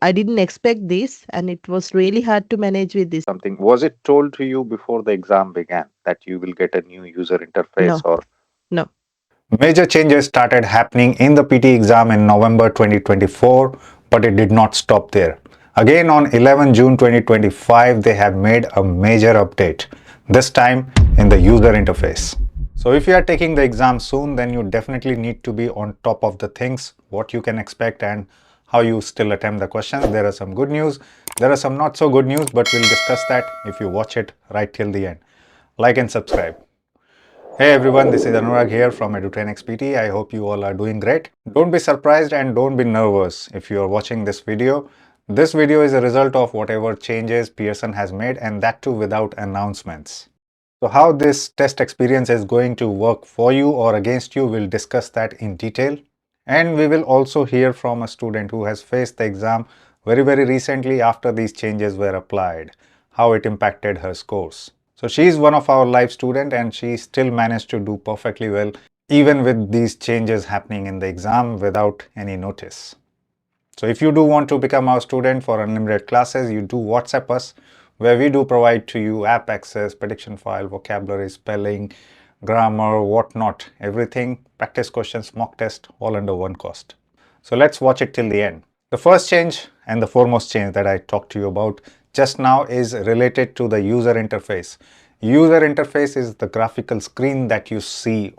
I didn't expect this, and it was really hard to manage with this. Something, was it told to you before the exam began that you will get a new user interface, No, or no. Major changes started happening in the PT exam in November 2024, but it did not stop there. Again on 11 June 2025, they have made a major update, this time in the user interface. So if you are taking the exam soon, then you definitely need to be on top of the things, what you can expect and how you still attempt the questions. There are some good news, there are some not so good news, but we'll discuss that if you watch it right till the end. Like and subscribe. Hey everyone, this is Anurag here from Edutrainex PT. I hope you all are doing great. Don't be surprised and don't be nervous if you are watching this video. This video is a result of whatever changes Pearson has made, and that too without announcements. So how this test experience is going to work for you or against you, we'll discuss that in detail. And we will also hear from a student who has faced the exam very recently after these changes were applied, how it impacted her scores. So she is one of our live student and she still managed to do perfectly well even with these changes happening in the exam without any notice. So if you do want to become our student for unlimited classes, you do WhatsApp us, where we do provide to you app access, prediction file, vocabulary, spelling, grammar, whatnot, everything, practice questions, mock test, all under one cost. So let's watch it till the end. The first change and the foremost change that I talked to you about just now is related to the user interface. User interface is the graphical screen that you see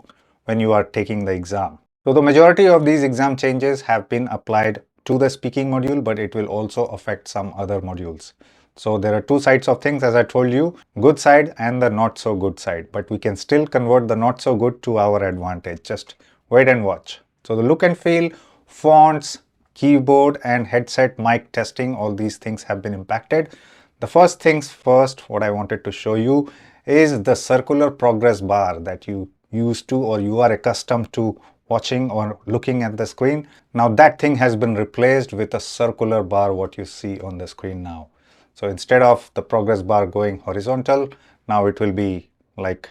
when you are taking the exam. So the majority of these exam changes have been applied to the speaking module, but it will also affect some other modules. So there are two sides of things, as I told you, good side and the not so good side, but we can still convert the not so good to our advantage. Just wait and watch. So the look and feel, fonts, keyboard and headset mic testing, all these things have been impacted. The first things first, what I wanted to show you is the circular progress bar that you used to or you are accustomed to watching or looking at the screen. Now that thing has been replaced with a circular bar, what you see on the screen now. So instead of the progress bar going horizontal, now it will be like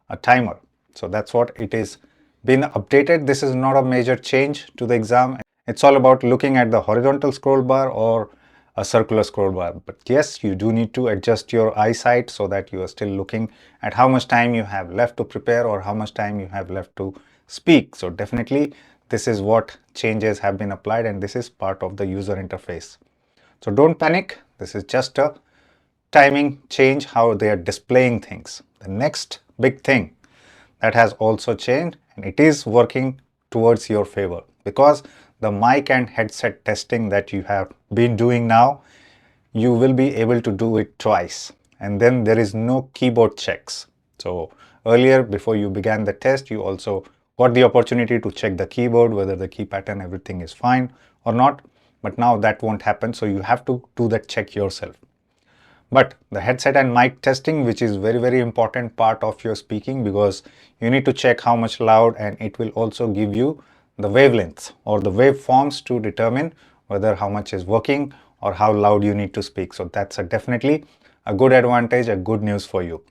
a timer. So that's what it is been updated. This is not a major change to the exam. It's all about looking at the horizontal scroll bar or a circular scroll bar. But yes, you do need to adjust your eyesight so that you are still looking at how much time you have left to prepare or how much time you have left to speak. So definitely this is what changes have been applied and this is part of the user interface. So don't panic. This is just a timing change, how they are displaying things. The next big thing that has also changed, and it is working towards your favor, because the mic and headset testing that you have been doing now, you will be able to do it twice, and then there is no keyboard checks. So earlier, before you began the test, you also got the opportunity to check the keyboard, whether the key pattern, everything is fine or not, but now that won't happen, so you have to do that check yourself. But the headset and mic testing, which is very important part of your speaking, because you need to check how much loud, and it will also give you the wavelengths or the waveforms to determine whether how much is working or how loud you need to speak. So that's definitely a good advantage, a good news for you.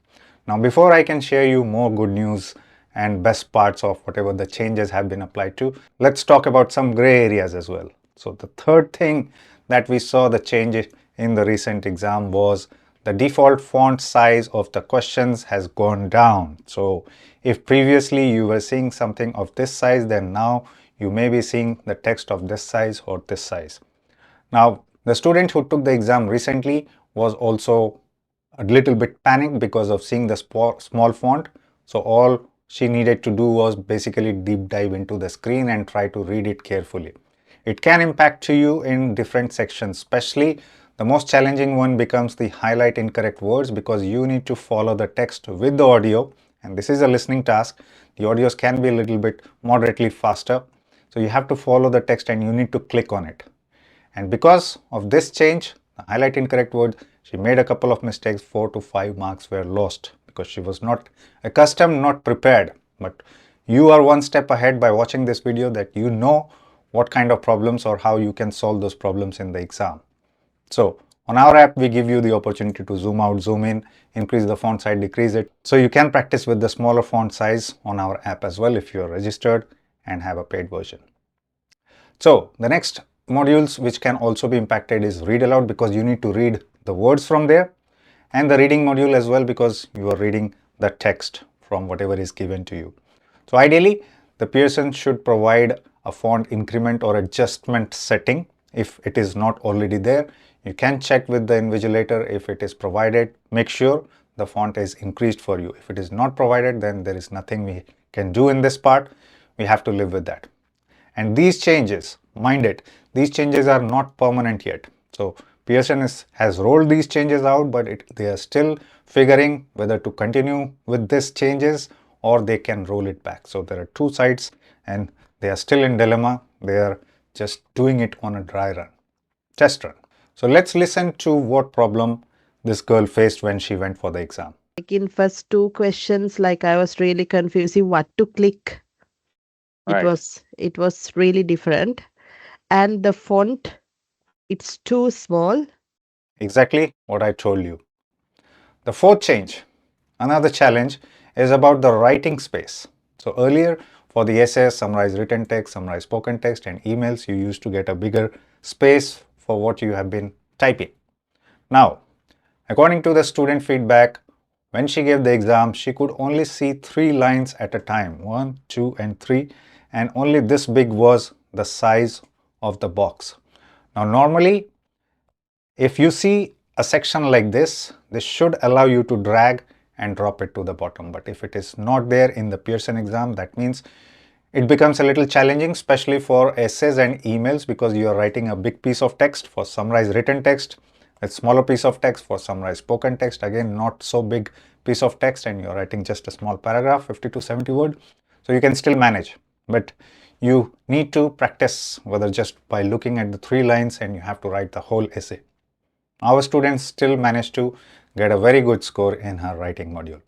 Now before I can share you more good news and best parts of whatever the changes have been applied to, let's talk about some gray areas as well. So the third thing that we saw the change in the recent exam was the default font size of the questions has gone down. So if previously you were seeing something of this size, then now you may be seeing the text of this size or this size. Now the student who took the exam recently was also a little bit panicked because of seeing the small font. So all she needed to do was basically deep dive into the screen and try to read it carefully. It can impact to you in different sections, especially the most challenging one becomes the highlight incorrect words, because you need to follow the text with the audio, and this is a listening task. The audios can be a little bit moderately faster, so you have to follow the text and you need to click on it. And because of this change, the highlight incorrect word, she made a couple of mistakes. 4 to 5 marks were lost because she was not accustomed, not prepared. But you are one step ahead by watching this video, that you know what kind of problems or how you can solve those problems in the exam. So on our app, we give you the opportunity to zoom out, zoom in, increase the font size, decrease it. So you can practice with the smaller font size on our app as well if you're registered and have a paid version. So the next modules which can also be impacted is read aloud, because you need to read the words from there, and the reading module as well, because you are reading the text from whatever is given to you. So ideally, the Pearson should provide a font increment or adjustment setting. If it is not already there, you can check with the invigilator. If it is provided, make sure the font is increased for you. If it is not provided, then there is nothing we can do in this part. We have to live with that. And these changes, mind it, these changes are not permanent yet. So Pearson has rolled these changes out, but they are still figuring whether to continue with these changes or they can roll it back. So there are two sides and they are still in dilemma. They are just doing it on a dry run, test run. So let's listen to what problem this girl faced when she went for the exam. Like in first two questions, like I was really confusing what to click. It Right. was really different. And the font, it's too small. Exactly what I told you. The fourth change, another challenge, is about the writing space. So earlier, for the essays, summarize written text, summarize spoken text, and emails, you used to get a bigger space for what you have been typing. Now, according to the student feedback, when she gave the exam, she could only see 3 lines at a time, 1, 2, and 3, and only this big was the size of the box. Now, normally, if you see a section like this should allow you to drag and drop it to the bottom. But if it is not there in the Pearson exam, that means it becomes a little challenging, especially for essays and emails, because you are writing a big piece of text. For summarized written text, a smaller piece of text. For summarized spoken text, again, not so big piece of text, and you're writing just a small paragraph, 50 to 70 word. So you can still manage, but you need to practice, whether just by looking at the 3 lines and you have to write the whole essay. Our students still managed to get a very good score in her writing module.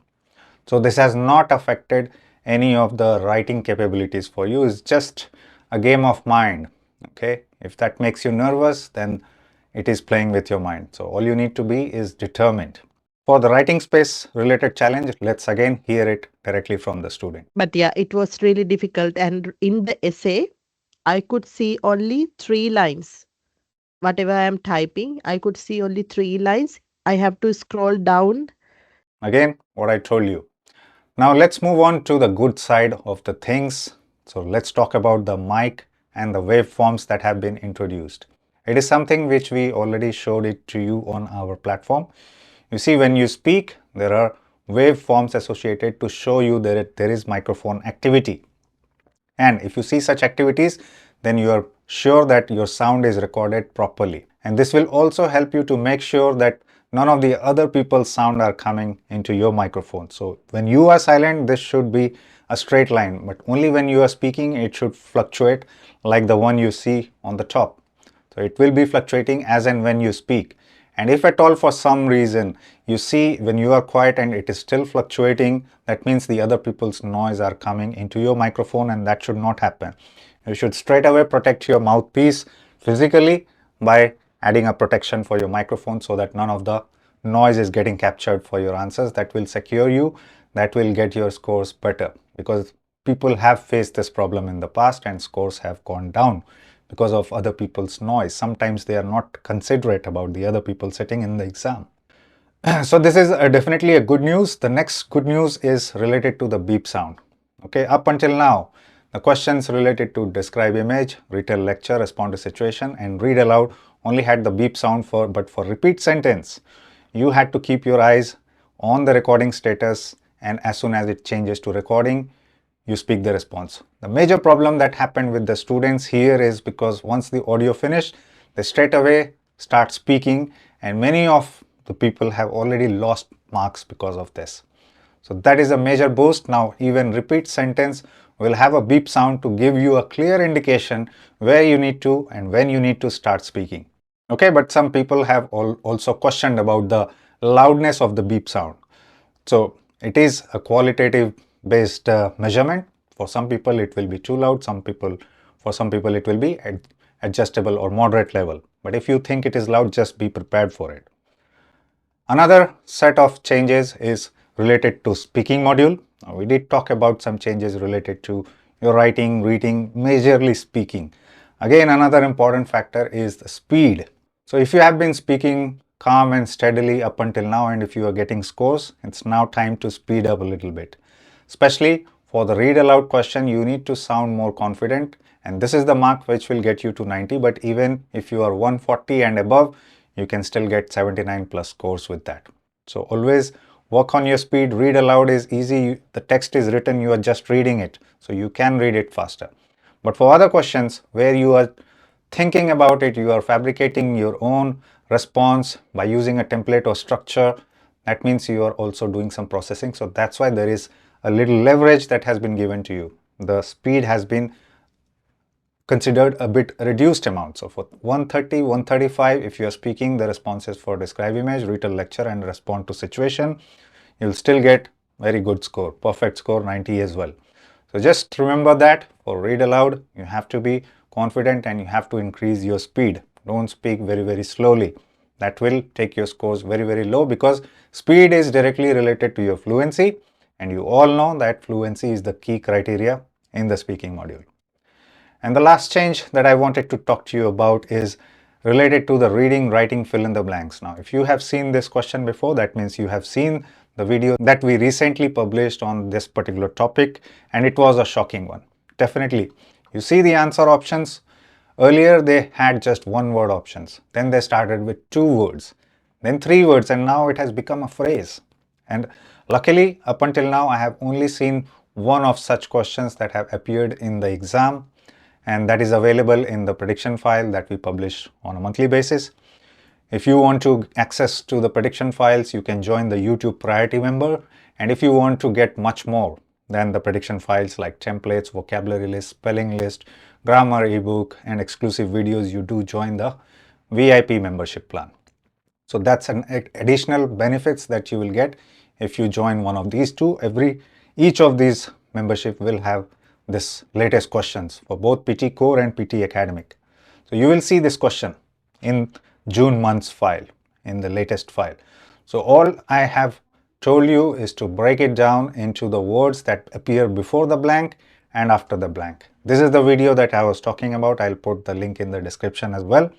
So this has not affected any of the writing capabilities for you. It's just a game of mind. Okay, if that makes you nervous, then it is playing with your mind. So all you need to be is determined. For the writing space related challenge, let's again hear it directly from the student. But yeah, it was really difficult. And in the essay, I could see only 3 lines. Whatever I am typing, I could see only 3 lines. I have to scroll down. Again, what I told you. Now let's move on to the good side of the things. So let's talk about the mic and the waveforms that have been introduced. It is something which we already showed it to you on our platform. You see, when you speak, there are waveforms associated to show you that there is microphone activity. And if you see such activities, then you are sure that your sound is recorded properly. And this will also help you to make sure that none of the other people's sound are coming into your microphone. So when you are silent, this should be a straight line, but only when you are speaking, it should fluctuate like the one you see on the top. So it will be fluctuating as and when you speak. And if at all for some reason you see when you are quiet and it is still fluctuating, that means the other people's noise are coming into your microphone, and that should not happen. You should straight away protect your mouthpiece physically by adding a protection for your microphone so that none of the noise is getting captured for your answers. That will secure you, that will get your scores better, because people have faced this problem in the past and scores have gone down because of other people's noise. Sometimes they are not considerate about the other people sitting in the exam. So this is definitely a good news. The next good news is related to the beep sound. Okay, up until now, the questions related to describe image, retell lecture, respond to situation, and read aloud only had the beep sound but for repeat sentence, you had to keep your eyes on the recording status, and as soon as it changes to recording, you speak the response. The major problem that happened with the students here is because once the audio finished, they straight away start speaking, and many of the people have already lost marks because of this. So that is a major boost. Now even repeat sentence will have a beep sound to give you a clear indication where you need to and when you need to start speaking. Okay, but some people have also questioned about the loudness of the beep sound. So it is a qualitative based measurement. For some people it will be too loud, for some people it will be adjustable or moderate level. But if you think it is loud, just be prepared for it. Another set of changes is related to speaking module. We did talk about some changes related to your writing, reading, majorly speaking. Again, another important factor is the speed. So if you have been speaking calm and steadily up until now, and if you are getting scores, it's now time to speed up a little bit. Especially for the read aloud question, you need to sound more confident, and this is the mark which will get you to 90. But even if you are 140 and above, you can still get 79 plus scores with that. So always work on your speed. Read aloud is easy. The text is written, you are just reading it, so you can read it faster. But for other questions where you are thinking about it, you are fabricating your own response by using a template or structure, that means you are also doing some processing. So that's why there is a little leverage that has been given to you. The speed has been considered a bit reduced amount. So for 130, 135, if you are speaking the responses for describe image, read a lecture and respond to situation, you'll still get very good score, perfect score, 90 as well. So just remember that for read aloud, you have to be confident and you have to increase your speed. Don't speak very slowly. That will take your scores very low, because speed is directly related to your fluency, and you all know that fluency is the key criteria in the speaking module. And the last change that I wanted to talk to you about is related to the reading, writing, fill in the blanks. Now, if you have seen this question before, that means you have seen the video that we recently published on this particular topic, and it was a shocking one. Definitely. You see the answer options. Earlier, they had just one word options. Then they started with 2 words, then 3 words, and now it has become a phrase. And luckily, up until now, I have only seen one of such questions that have appeared in the exam, and that is available in the prediction file that we publish on a monthly basis. If you want to access to the prediction files, you can join the YouTube priority member. And if you want to get much more than the prediction files like templates, vocabulary list, spelling list, grammar ebook, and exclusive videos, you do join the VIP membership plan. So that's an additional benefits that you will get if you join one of these two. Each of these membership will have this latest questions for both PT Core and PT Academic. So you will see this question in June month's file, in the latest file. So all I have told you is to break it down into the words that appear before the blank and after the blank. This is the video that I was talking about. I'll put the link in the description as well.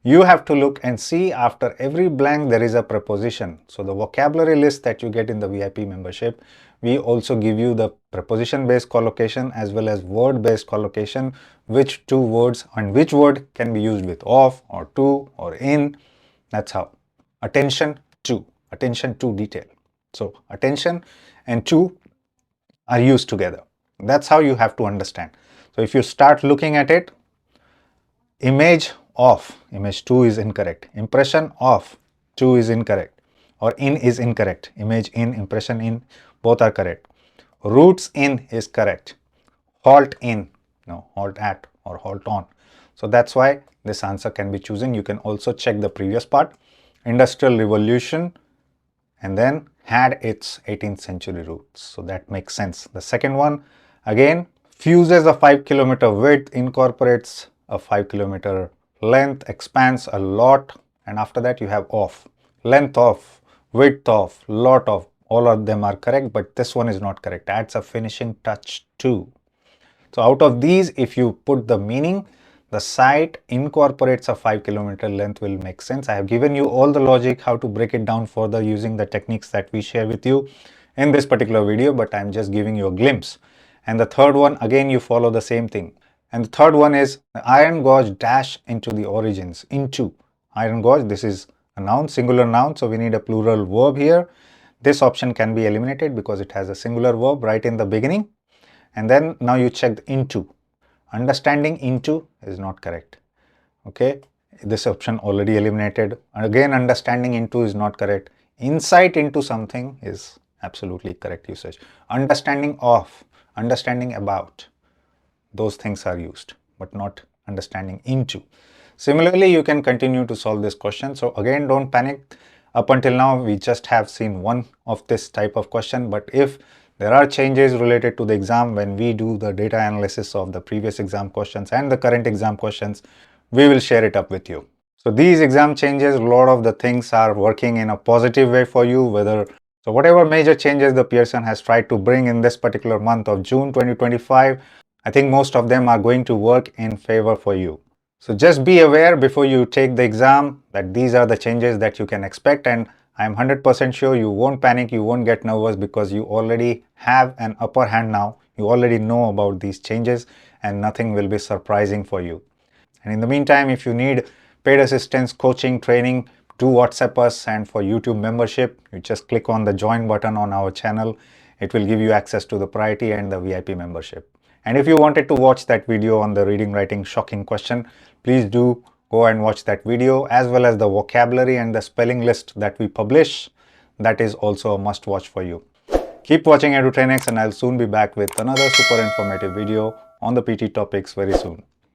You have to look and see after every blank there is a preposition. So the vocabulary list that you get in the VIP membership, we also give you the preposition based collocation as well as word based collocation, which 2 words and which word can be used with of or to or in. That's how. Attention to detail. So attention and to are used together. That's how you have to understand. So if you start looking at it, image of, image 2 is incorrect. Impression of, 2 is incorrect. Or in is incorrect. Image in, impression in, both are correct. Roots in is correct. Halt in, no, halt at or halt on. So that's why this answer can be chosen. You can also check the previous part. Industrial Revolution, and then had its 18th century roots. So that makes sense. The second one, again, fuses a 5 kilometer width, incorporates a 5 kilometer length, expands a lot, and after that you have of. Length of, width of, lot of, all of them are correct, but this one is not correct. Adds a finishing touch to. So out of these, if you put the meaning, the site incorporates a 5 kilometer length will make sense. I have given you all the logic, how to break it down further using the techniques that we share with you in this particular video, but I'm just giving you a glimpse. And the third one, again, you follow the same thing. And the third one is iron gauge dash into the origins, into. Iron gauge, this is a noun, singular noun, so we need a plural verb here. This option can be eliminated because it has a singular verb right in the beginning. And then now you check the into. Understanding into is not correct. Okay, this option already eliminated. And again, understanding into is not correct. Insight into something is absolutely correct usage. Understanding of, understanding about, those things are used, but not understanding into. Similarly, you can continue to solve this question. So again, don't panic. Up until now, we just have seen one of this type of question, but if there are changes related to the exam when we do the data analysis of the previous exam questions and the current exam questions, we will share it up with you. So these exam changes, a lot of the things are working in a positive way for you, so whatever major changes the Pearson has tried to bring in this particular month of June 2025, I think most of them are going to work in favor for you. So just be aware before you take the exam that these are the changes that you can expect, and I'm 100% sure you won't panic, you won't get nervous, because you already have an upper hand now. You already know about these changes and nothing will be surprising for you. And in the meantime, if you need paid assistance, coaching, training, do WhatsApp us, and for YouTube membership, you just click on the join button on our channel. It will give you access to the priority and the VIP membership. And if you wanted to watch that video on the reading writing shocking question, please do go and watch that video, as well as the vocabulary and the spelling list that we publish. That is also a must watch for you. Keep watching Edutrainex, and I'll soon be back with another super informative video on the PT topics very soon.